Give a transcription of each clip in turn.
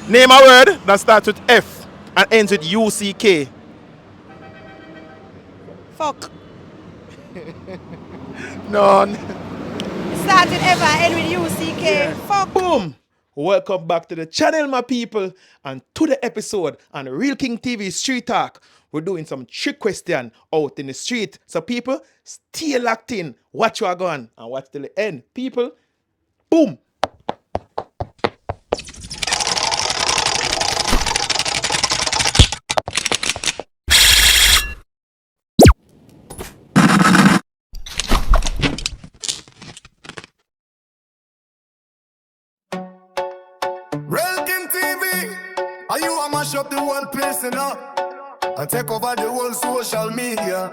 Name a word that starts with F and ends with UCK. Fuck. None. Start with F and end with UCK. Fuck. Boom. Welcome back to the channel, my people, and to the episode on Real King TV Street Talk. We're doing some trick question out in the street. So people, stay locked in, watch you are going, and watch till the end. People, boom. Realkingtv, are you a mash up the whole place, you know? And take over the whole social media.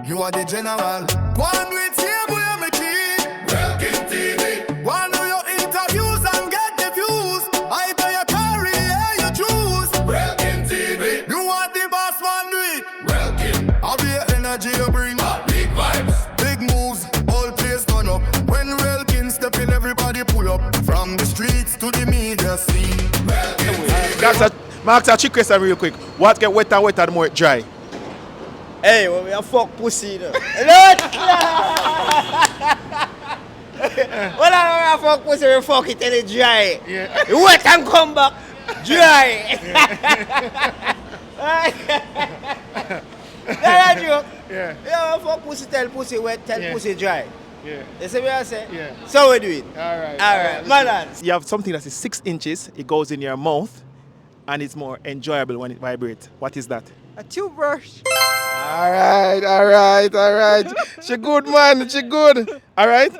You are the general. One with you, boy, I'm a king. Realkingtv. One of your interviews and get the views. I tell your career, you choose. Realkingtv. You want the boss man, do it. Realking. I'll be your energy you bring. Big vibes. Big moves, all place turn up. When Realking step in, everybody pull up. From the streets to the media scene. Mark's a trick question real quick. What get wetter and wetter the more it dry? Hey, when we a fuck pussy, no. When I fuck pussy, we fuck it till it dry. Yeah. You wet and come back, dry. That's a joke. Yeah. Yeah, we fuck pussy, tell pussy wet, tell Yeah. pussy dry. Yeah. You see what I say? Yeah. So we do it. Alright. Alright, man. You have something that is 6 inches, it goes in your mouth, and it's more enjoyable when it vibrates. What is that? A toothbrush. Alright. She good, man. She good. Alright.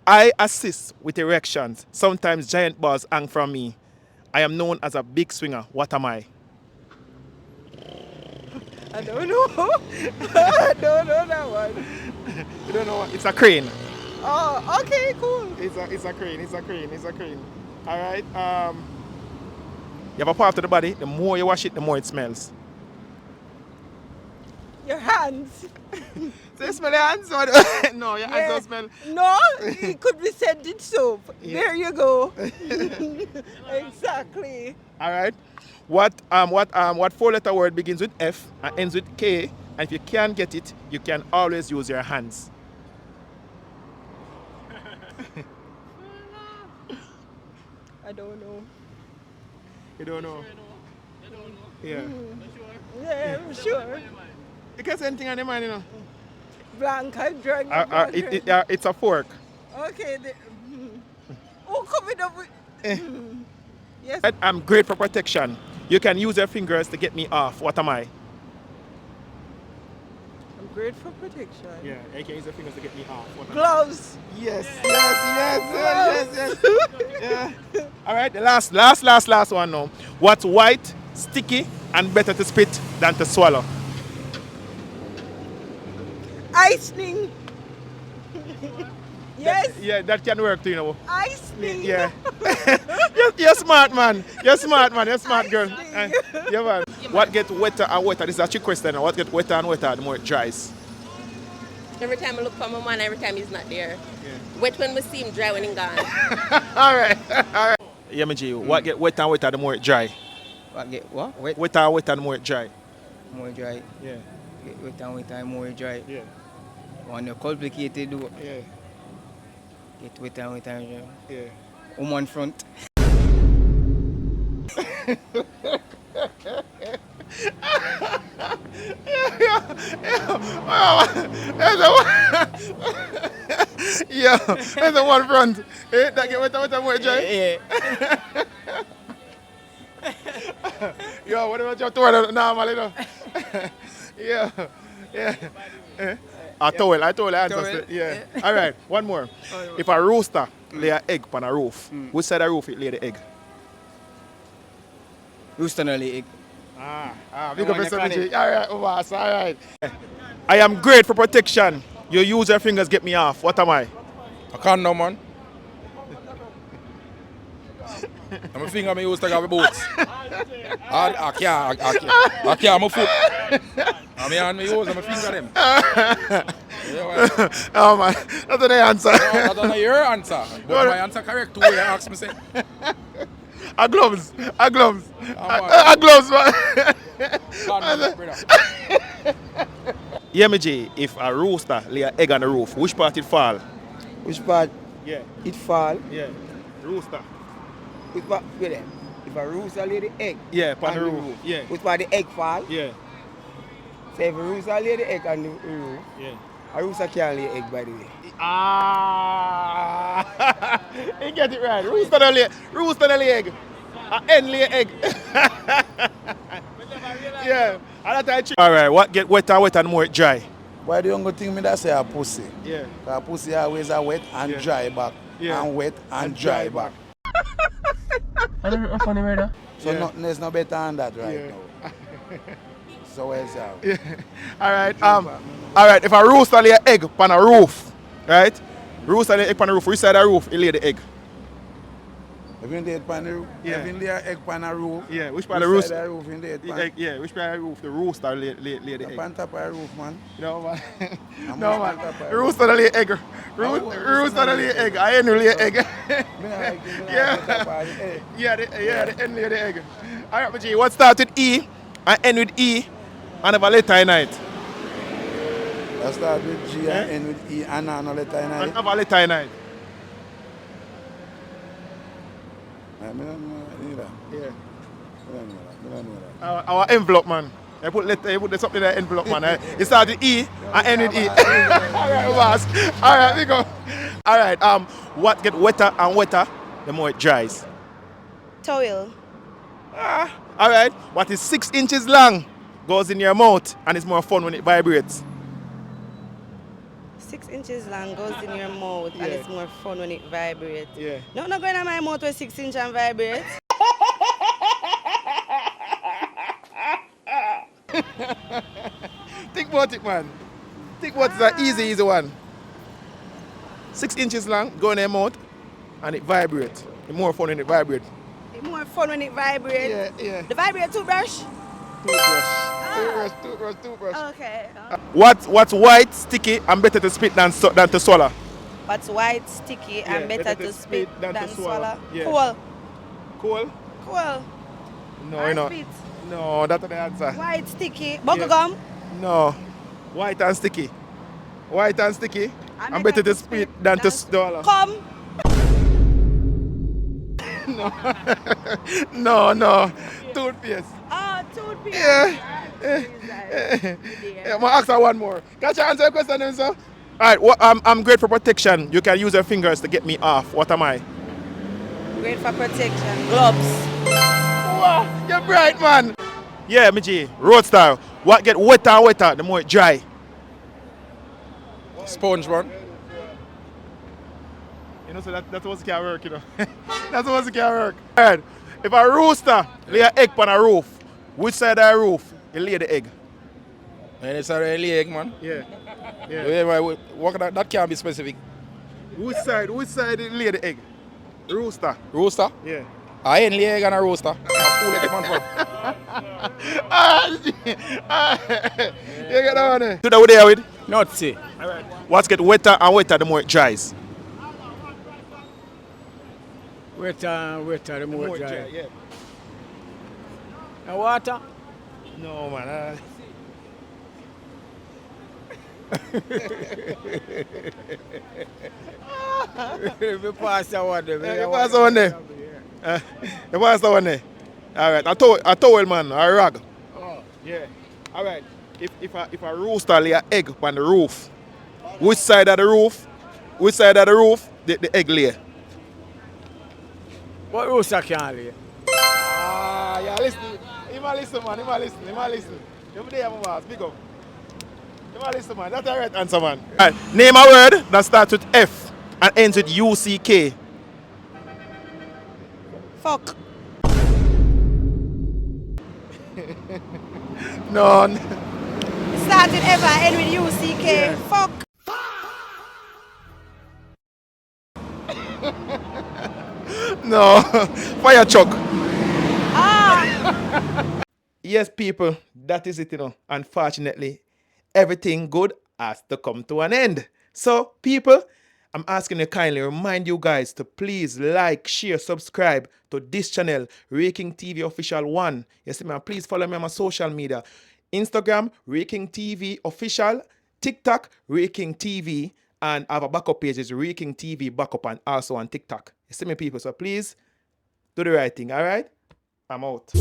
I assist with erections. Sometimes giant balls hang from me. I am known as a big swinger. What am I? I don't know. I don't know that one. You don't know what? It's a crane. Oh, okay, cool. It's a crane. Alright. You have a part of the body. The more you wash it, the more it smells. Your hands. So you smell your hands? No, your hands don't smell. No, it could be scented soap. Yeah. There you go. Exactly. All right. What 4-letter word begins with F and ends with K? And if you can't get it, you can always use your hands. I don't know. You don't know? Yeah. Yeah, I'm sure. You can say anything on your mind, you know. Blank, I drank. It's a fork. Okay. Oh, coming up with. Yes. I'm great for protection. You can use your fingers to get me off. What am I? I'm great for protection. Yeah, you can use your fingers to get me off. What am I? Gloves. Yes. Yeah. All right, the last one now. What's white, sticky, and better to spit than to swallow? Icing. Yes. Yeah, that can work too, you know. Icing. Yeah. You're smart, man. You're smart, girl. Icing. Yeah, man. What gets wetter and wetter? This is a trick question. What gets wetter and wetter the more it dries? Every time I look for my man, every time he's not there. Yeah. Wet when we see him, dry when he's gone. All right. Yeah, me G. What gets wetter and wetter the more it dry? What get what? Wet, Wetter and wetter the more it dry. more dry. Yeah. Get wet and more dry. Yeah. When you're complicated, do Yeah. get wet and dry. Yeah. Woman front. Yeah, there's the one front. That get wetter and more dry. Yeah. Yo, what about your towel normal, you know? Yeah. A towel, I told you. Towel, Yeah. All right, one more. If a rooster lay an egg on a roof, which side of the roof it lay the egg? Rooster no lay egg. Big up on the yourself, chronic. G. All right, Obas, all right. I am great for protection. You use your fingers, get me off. What am I? I can't know, man. I'm a finger me use to grab the boots. I can't, my foot. I'm hand me use, I'm a finger them. Yeah, Oh man, that's the answer. I don't know your answer. But my answer correct too, you ask me say. A gloves. A gloves. man. A gloves, man. God, man, brother. Yeah, me G, if a rooster lay an egg on the roof, which part it fall? Which part Yeah. it fall? Yeah. Rooster. Which part, wait there. If a rooster lay the egg Yeah, on on the the roof. roof, Yeah. which part the egg fall? Yeah. So if a rooster lay the egg on the roof, Yeah. a rooster can't lay egg, by the way. Ah, you get it right. Rooster the lay egg. A hen lay egg. Yeah. And that's all right. What get wet and more dry? Why do you go think me that say a pussy? Yeah. Cause pussy always a wet and Yeah. dry back. Yeah. And wet and dry back. Funny brother. So Yeah. there's no better than that right Yeah. now. So where's that? Yeah. All right. All right. If a rooster lay an egg on a roof, right? Rooster lay egg on the roof. Which side of the roof it lay the egg? If you did pan the roof, Yeah. if you lay an egg pan a roof, Yeah. Which which part of the rooster? side of the roof in there? Egg, yeah. Which part of the roof the rooster lay the egg? Pan top of the roof, man. No man. I'm No on man. top of Rooster lay egg. Rooster lay egg. I ain't lay egg. Yeah. Yeah, the end lay the egg. All right, G. What start with E and end with E and have a letter in it? I start with G and end with E and no letter in And it. have a letter in it. I don't know either. Yeah. I don't know that. Our envelope, man. I put something in the envelope, man. It start with E and end with E. All right, boss. All right, we go. All right. What get wetter and wetter, the more it dries. Towel. All right. What is 6 inches long goes in your mouth and it's more fun when it vibrates. 6 inches long goes in your mouth Yeah. and it's more fun when it vibrates. Yeah. No, not going in my mouth with 6 inch and vibrates. Think about it, man. Think about the easy one. 6 inches long, go in your mouth and it vibrates. It's more fun when it vibrates. It's more fun when it vibrates. Yeah. The vibrate toothbrush? Toothbrush. Okay. What's white, sticky, and better to spit than to swallow? What's white, sticky, and better to spit than swallow? Yeah. Cool. Cool? Cool. No, Or you know. spit. No, that's not the answer. White, sticky. Bubble gum. No. White and sticky. White and sticky. And better to spit than to swallow. Come. No. Toothpaste. Oh, toothpaste. Yeah. Yeah, I'm gonna ask her one more. Can you answer the question then, sir? Alright, I'm great for protection. You can use your fingers to get me off. What am I? Great for protection. Gloves. Wow, you're bright, man. Yeah, Miji, road style. What get wetter and wetter, the more it dry. Sponge, man. You know, so that was can't work, you know. That was can't work. Alright, if a rooster lay an egg on a roof, which side of the roof you lay the egg? And it's a really egg, man. Yeah. That can't be specific. Which side you lay the egg? Rooster. Rooster? Yeah. I ain't lay egg on a rooster. I'm fool it, man, for. You get that one there? To the way there with? Not see. Alright. What's get wetter and wetter the more it dries? Wetter, the more dry. yeah. And water? No, man. If you pass that one, You pass that one there. You pass that one there. Alright, a towel, man, or a rag. Oh. Yeah. Alright. If a rooster lay an egg on the roof, which side of the roof the egg lay? What rooster can't lay? Yeah, listen. He might listen, man. He might listen. You there, my boss. Big up. He might listen, man. That's the right answer, man. Alright. Name a word that starts with F and ends with UCK. Fuck. No. Started ever, end with UCK. Fuck. No. Fire truck. Ah. Yes, people, that is it, you know. Unfortunately, everything good has to come to an end. So, people, I'm asking you kindly, remind you guys to please like, share, subscribe to this channel, Realkingtv Official 1. You see, man, please follow me on my social media. Instagram, Realkingtv Official, TikTok, Realkingtv, and I have a backup page, it's Realkingtv Backup, and also on TikTok. You see me, people, so please do the right thing, all right? I'm out.